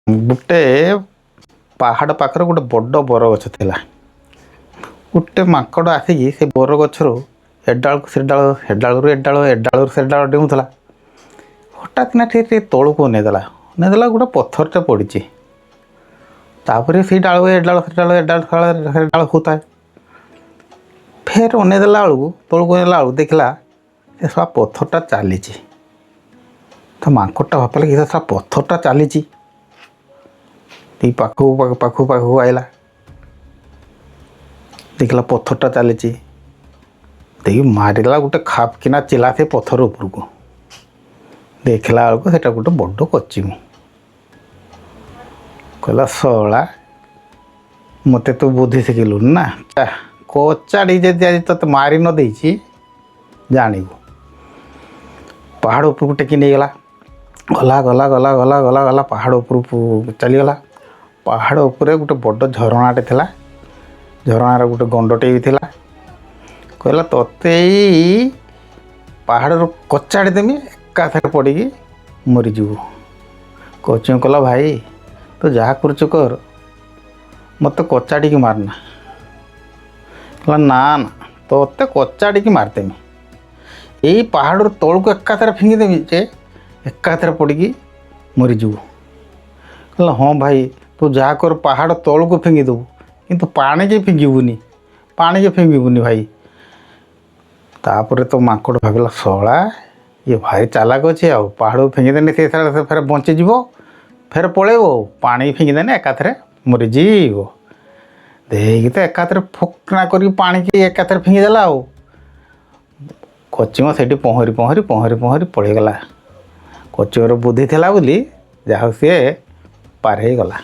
गोटे पहाड़ पाखर गोटे बड़ बर गछ थिला। गोटे माकड़ आसिकी से बर गछर एडाल से डाल हेडालू एडाल एडालू से डाल डेऊला। हठात ना ठीक तौक नेदेला नेदेला गोटे पत्थरटे पड़ी तापर से डाल एडाल से डाल एडाल से डाल होता है। फेर अनेदेला बेलू तौक नेला बेलू देखला से सब पत्थरटा चली। तो माकड़टा भापला कि सब पत्थरटा चली पाखु पाखु पाखु आइला देखला पत्थरटा चली देखी मारिला गोटे खाप किना चिला से पत्थर उपर को देखला बेलू से गोटे बड़ कचिम कहला सला मत तू बुद्धि शिखिलु ना कचाड़ी जदि आज ते मारी न देछि जानबू। पहाड़ उपर टेकी नहीं गला गला गला गला गला गला गला पहाड़ उपर चलीगला। पहाड़ उपर गोटे बड़ झरणाटे थिला झरणार गोटे गंडटे भी थिला। कहला तोते पहाड़ कचाड़ी देमी एकाथरे पड़ी मरीजु। कचिम कहला भाई तो जहाँ कर मत कचाड़ी की मारना। कहला ना ना तोते कचाड़ी की मारदेमी यही पहाड़ तौल को एकाथरे फिंगिदेमी जे एकाथरे पड़ी मरीजु। कहला हाँ भाई तू जहाँ कर पहाड़ तौल को फिंगिदेबू किंतु पानी के फिंगबूनी पानी के फिंगबूनी भाई। तापर तो माकड़ भाविला सला ये भाई चालाक अच्छे आ पहाड़ फिंगिदेने से फेर बंचीज फेर पलैब पानी फिंगिदेने एकाथरे मरीज देखी तो एकाथरे फुकना कर पानी की एकाथरे फिंगिदेला आ कचिम से पहरी पहरी पहरी पहरी पलैगला। कचिमर बुद्धि थिला बोली जहा सी पार हो गला।